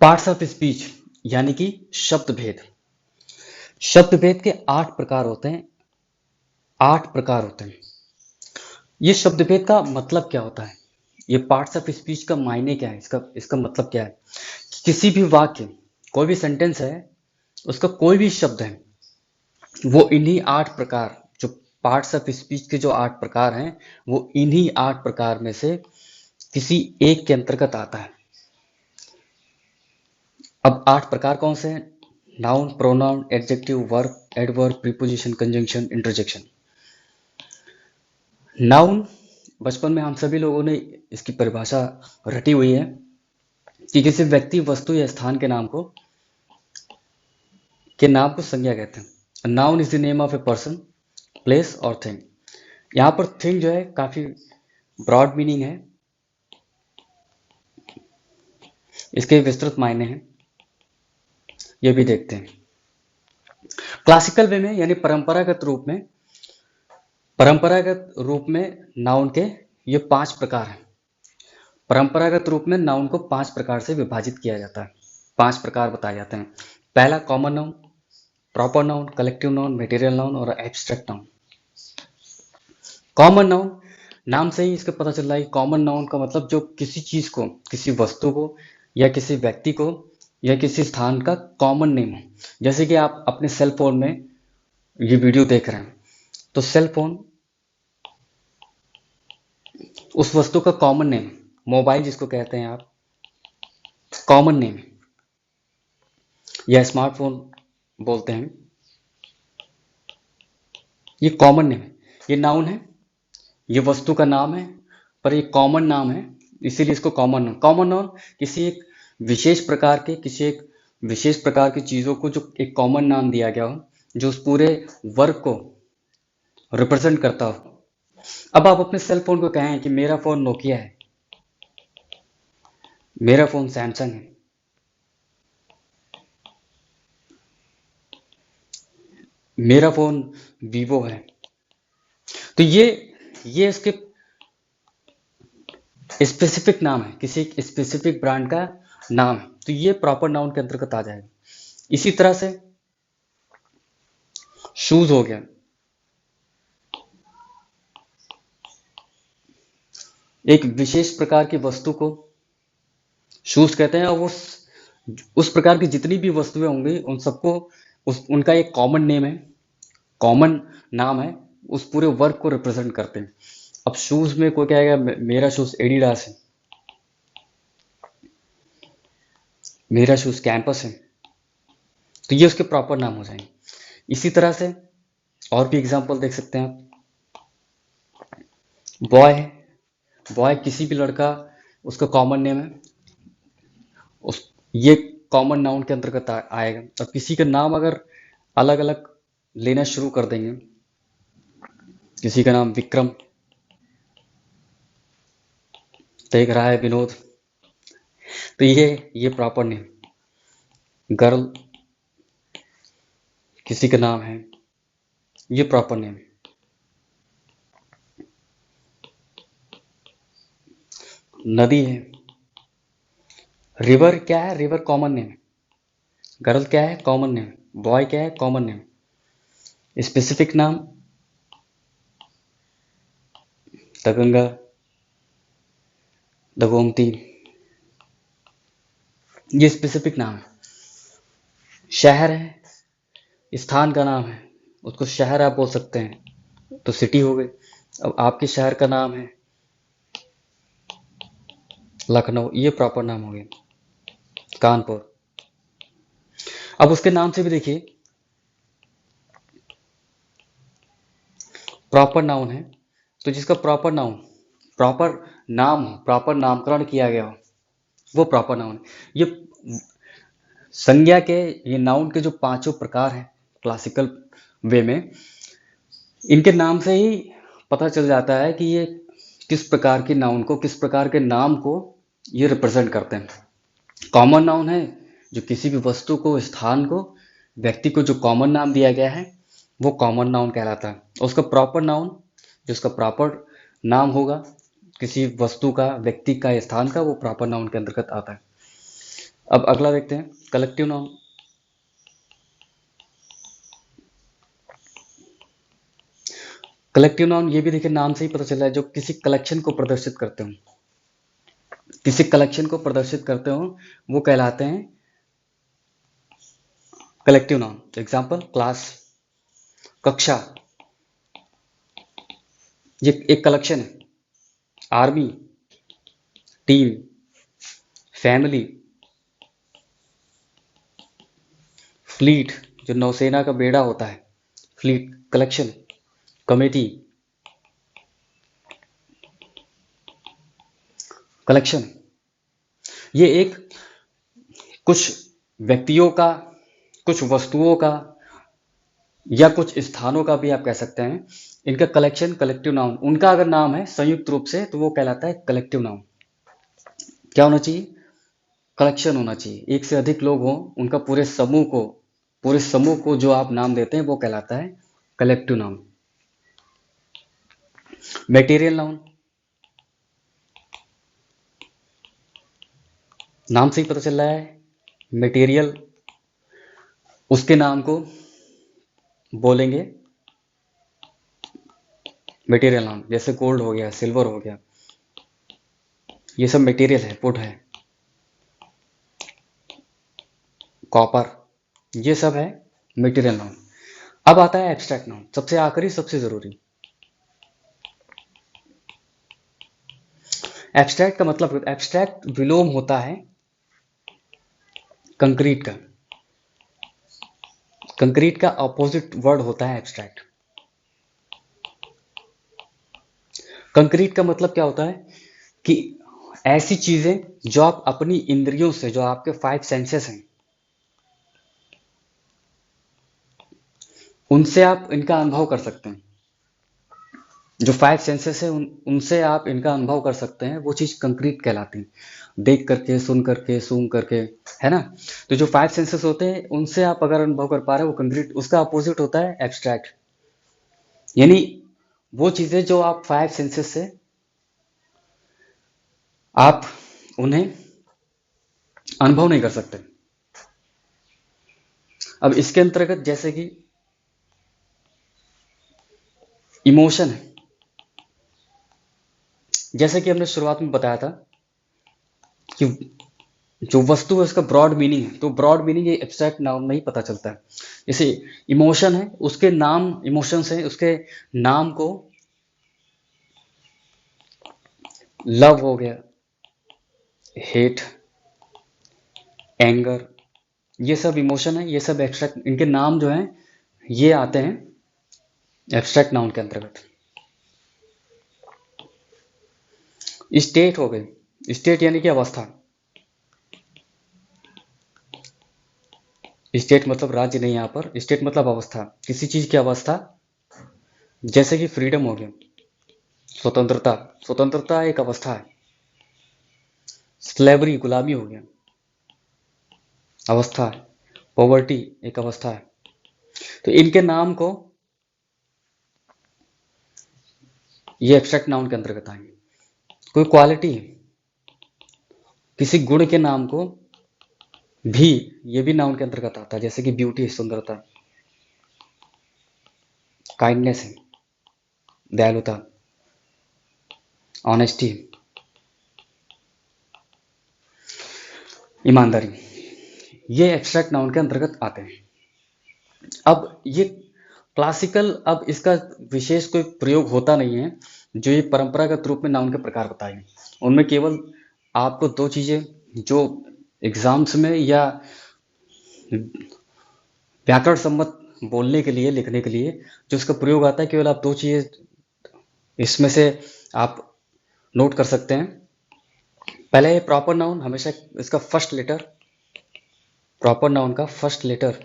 Parts of speech यानी कि शब्द भेद। शब्द भेद के 8 प्रकार होते हैं। 8 प्रकार होते हैं। ये शब्द भेद का मतलब क्या होता है? ये पार्ट्स ऑफ स्पीच का मायने क्या है? इसका मतलब क्या है? किसी भी वाक्य, कोई भी सेंटेंस है, उसका कोई भी शब्द है, वो इन्हीं 8 प्रकार, जो पार्ट्स ऑफ स्पीच के जो 8 प्रकार हैं, वो इन्हीं 8 प्रकार में से किसी एक के अंतर्गत आता है। अब 8 प्रकार कौन से हैं? Noun, pronoun, adjective, verb, adverb, preposition, conjunction, interjection. Noun, बचपन में हम सभी लोगों ने इसकी परिभाषा रटी हुई है कि किसी व्यक्ति, वस्तु या स्थान के नाम को संज्ञा कहते हैं। Noun is the name of a person, place और थिंग। यहाँ पर थिंग जो है काफी ब्रॉड मीनिंग है, इसके विस्तृत मायने हैं, ये भी देखते हैं। क्लासिकल वे में यानी परंपरागत रूप में नाउन के ये 5 प्रकार हैं। परंपरागत रूप में नाउन को 5 प्रकार से विभाजित किया जाता है। 5 प्रकार बताए जाते हैं। पहला common noun, proper noun, collective noun, material noun और एब्स्ट्रैक्ट नाउन। कॉमन नाउन, नाम से ही इसका पता चल रहा है कि कॉमन नाउन का मतलब जो किसी चीज को, किसी वस्तु को या किसी व्यक्ति को या किसी स्थान का कॉमन नेम हो। जैसे कि आप अपने सेल फोन में ये वीडियो देख रहे हैं, तो सेल फोन उस वस्तु का कॉमन नेम, मोबाइल जिसको कहते हैं आप, कॉमन नेम, या स्मार्टफोन बोलते हैं, ये कॉमन नेम है, ये नाउन है, ये वस्तु का नाम है, पर ये कॉमन नाम है, इसीलिए इसको कॉमन नाउन किसी एक विशेष प्रकार की चीजों को जो एक कॉमन नाम दिया गया हो, जो उस पूरे वर्ग को रिप्रेजेंट करता हो। अब आप अपने सेल फोन को कहें कि मेरा फोन नोकिया है, मेरा फोन सैमसंग है, मेरा फोन वीवो है, तो ये इसके स्पेसिफिक नाम है, किसी स्पेसिफिक ब्रांड का नाम है, तो ये प्रॉपर नाउन के अंतर्गत आ जाएगा। इसी तरह से शूज हो गया, एक विशेष प्रकार की वस्तु को शूज कहते हैं, और उस प्रकार की जितनी भी वस्तुएं होंगी उन सबको उनका एक कॉमन नेम है, कॉमन नाम है, उस पूरे वर्क को रिप्रेजेंट करते हैं। अब शूज में कोई कहेगा मेरा शूज एडिडास है, मेरा शूज कैंपस है, तो ये उसके प्रॉपर नाम हो जाएंगे। इसी तरह से और भी एग्जांपल देख सकते हैं आप। बॉय है, बॉय किसी भी लड़का, उसका कॉमन नेम है, उस ये कॉमन नाउन के अंतर्गत आएगा। अब किसी का नाम अगर अलग अलग लेना शुरू कर देंगे, किसी का नाम विक्रम, देख रहा है विनोद, तो ये प्रॉपर नेम। गर्ल किसी का नाम है, ये प्रॉपर नेम है। नदी है, रिवर क्या है? रिवर कॉमन नेम है। गर्ल क्या है? Common name. बॉय क्या है? Common name. स्पेसिफिक नाम द गंगा, द गोमती, ये स्पेसिफिक नाम है। शहर है, स्थान का नाम है, उसको शहर आप बोल सकते हैं, तो सिटी हो गई। अब आपके शहर का नाम है लखनऊ, ये प्रॉपर नाम हो गया। कानपुर। अब उसके नाम से भी देखिए, प्रॉपर नाउन है, तो जिसका प्रॉपर नाउन, प्रॉपर नाम हो, प्रॉपर नामकरण किया गया हो, वो प्रॉपर नाउन है। ये संज्ञा के, ये नाउन के जो 5 प्रकार हैं क्लासिकल वे में, इनके नाम से ही पता चल जाता है कि ये किस प्रकार के नाउन को, किस प्रकार के नाम को ये रिप्रेजेंट करते हैं। कॉमन नाउन है, जो किसी भी वस्तु को, स्थान को, व्यक्ति को जो कॉमन नाम दिया गया है, वो कॉमन नाउन कहलाता है। उसका प्रॉपर नाउन, जो उसका प्रॉपर नाम होगा किसी वस्तु का, व्यक्ति का, स्थान का, वो प्रॉपर नाउन के अंतर्गत आता है। अब अगला देखते हैं कलेक्टिव नाउन। कलेक्टिव नाउन ये भी देखिए नाम से ही पता चल रहा है, जो किसी कलेक्शन को प्रदर्शित करते हो, किसी कलेक्शन को प्रदर्शित करते हो वो कहलाते हैं कलेक्टिव नाउन। एग्जाम्पल क्लास, कक्षा, ये एक कलेक्शन है। आर्मी, टीम, फैमिली, फ्लीट, जो नौसेना का बेड़ा होता है, फ्लीट कलेक्शन, कमेटी कलेक्शन। ये एक कुछ व्यक्तियों का, कुछ वस्तुओं का या कुछ स्थानों का भी आप कह सकते हैं, इनका कलेक्शन कलेक्टिव नाउन। उनका अगर नाम है संयुक्त रूप से तो वो कहलाता है कलेक्टिव नाउन। क्या होना चाहिए? कलेक्शन होना चाहिए। एक से अधिक लोग हों, उनका पूरे समूह को जो आप नाम देते हैं वो कहलाता है कलेक्टिव नाउन। मटेरियल नाउन, नाम से ही पता चल रहा है मटेरियल, उसके नाम को बोलेंगे मटेरियल नाउन। जैसे गोल्ड हो गया, सिल्वर हो गया, ये सब मटेरियल है, वुड है, कॉपर, ये सब है मटेरियल नाउन। अब आता है एब्स्ट्रैक्ट नाउन, सबसे आखिरी, सबसे जरूरी। एब्स्ट्रैक्ट का मतलब, एब्स्ट्रैक्ट विलोम होता है कंक्रीट का। कंक्रीट का अपोजिट वर्ड होता है एब्स्ट्रैक्ट। कंक्रीट का मतलब क्या होता है कि ऐसी चीजें जो आप अपनी इंद्रियों से, जो आपके 5 सेंसेस हैं, उनसे आप इनका अनुभव कर सकते हैं। जो 5 सेंसेस है उनसे आप इनका अनुभव कर सकते हैं, वो चीज कंक्रीट कहलाती है। देख करके, सुन करके, सूंघ करके, है ना। तो जो 5 सेंसेस होते हैं उनसे आप अगर अनुभव कर पा रहे हो, वो कंक्रीट। उसका अपोजिट होता है एब्स्ट्रैक्ट, यानी वो चीजें जो आप 5 सेंसेस से आप उन्हें अनुभव नहीं कर सकते। अब इसके अंतर्गत जैसे कि इमोशन है, जैसे कि हमने शुरुआत में बताया था कि जो वस्तु है उसका ब्रॉड मीनिंग है, तो ब्रॉड मीनिंग ये एब्स्ट्रैक्ट नाउन में ही पता चलता है। जैसे इमोशन है, उसके नाम, इमोशंस है, उसके नाम को लव हो गया, हेट, एंगर, ये सब इमोशन है, ये सब एब्स्ट्रैक्ट, इनके नाम जो हैं ये आते हैं एब्स्ट्रैक्ट नाउन के अंतर्गत। स्टेट हो गई, स्टेट यानी कि अवस्था। स्टेट मतलब राज्य नहीं, यहाँ पर स्टेट मतलब अवस्था, किसी चीज की अवस्था। जैसे कि फ्रीडम हो गया, स्वतंत्रता, स्वतंत्रता एक अवस्था है। स्लेवरी, गुलामी हो गया, अवस्था है। पॉवर्टी एक अवस्था है। तो इनके नाम को ये एब्स्ट्रैक्ट नाउन के अंतर्गत आएंगे। कोई क्वालिटी, किसी गुण के नाम को भी, ये भी नाउन के अंतर्गत आता है। जैसे कि ब्यूटी, सुंदरता, काइंडनेस है, दयालुता, ऑनेस्टी, ईमानदारी, ये एब्स्ट्रैक्ट नाउन के अंतर्गत आते हैं। अब ये क्लासिकल, अब इसका विशेष कोई प्रयोग होता नहीं है। जो ये परंपरागत रूप में नाउन के प्रकार बताए हैं, उनमें केवल आपको 2 चीजें जो एग्जाम्स में या व्याकरण सम्मत बोलने के लिए, लिखने के लिए जो इसका प्रयोग आता है, केवल आप 2 चीजें इसमें से आप नोट कर सकते हैं। पहले प्रॉपर नाउन हमेशा इसका फर्स्ट लेटर, प्रॉपर नाउन का फर्स्ट लेटर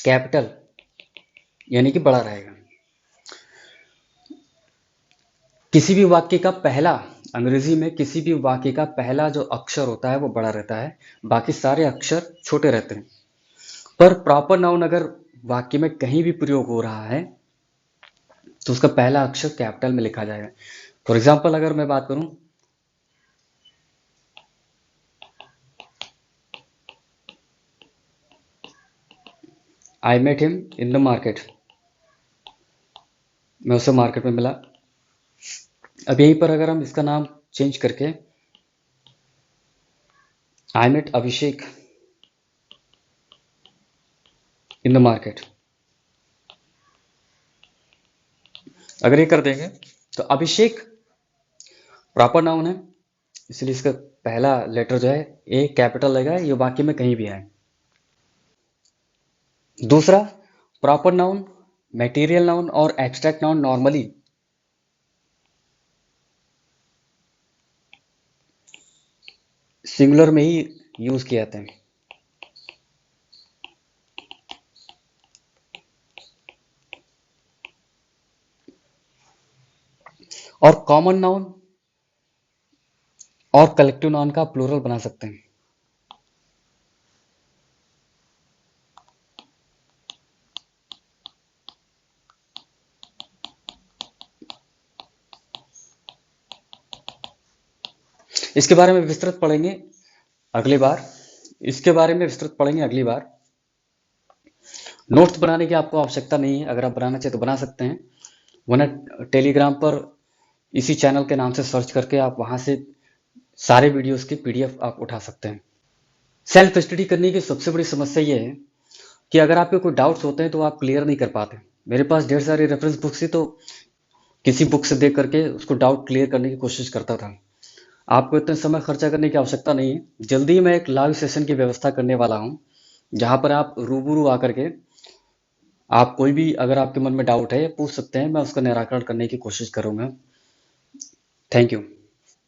कैपिटल यानी कि बड़ा रहेगा। किसी भी वाक्य का पहला, अंग्रेजी में किसी भी वाक्य का पहला जो अक्षर होता है वो बड़ा रहता है, बाकी सारे अक्षर छोटे रहते हैं। पर प्रॉपर नाउन अगर वाक्य में कहीं भी प्रयोग हो रहा है तो उसका पहला अक्षर कैपिटल में लिखा जाएगा। फॉर एग्जाम्पल अगर मैं बात करूं, I met him in the market, मैं उसे मार्केट में मिला। अब यहीं पर अगर हम इसका नाम चेंज करके I met Abhishek in the market, अगर ये कर देंगे तो अभिषेक प्रॉपर नाउन है, इसलिए इसका पहला लेटर जो है ए कैपिटल रहेगा, ये बाकी में कहीं भी आए। दूसरा, प्रॉपर नाउन, मटेरियल नाउन और एब्स्ट्रैक्ट नाउन नॉर्मली सिंगुलर में ही यूज किए जाते हैं। और कॉमन नाउन और कलेक्टिव नाउन का प्लूरल बना सकते हैं। इसके बारे में विस्तृत पढ़ेंगे अगली बार, इसके बारे में विस्तृत पढ़ेंगे अगली बार। नोट्स बनाने की आपको आवश्यकता नहीं है, अगर आप बनाना चाहें तो बना सकते हैं, वरना टेलीग्राम पर इसी चैनल के नाम से सर्च करके आप वहां से सारे वीडियोस की पीडीएफ आप उठा सकते हैं। सेल्फ स्टडी करने की सबसे बड़ी समस्या ये है कि अगर आपके कोई डाउट्स होते हैं तो आप क्लियर नहीं कर पाते। मेरे पास ढेर सारी रेफरेंस बुक्स थी, तो किसी बुक से देख करके उसको डाउट क्लियर करने की कोशिश करता था। आपको इतना समय खर्चा करने की आवश्यकता नहीं है। जल्दी ही मैं एक लाइव सेशन की व्यवस्था करने वाला हूँ, जहाँ पर आप रूबरू आकर के आप कोई भी अगर आपके मन में डाउट है पूछ सकते हैं, मैं उसका निराकरण करने की कोशिश करूंगा। Thank you.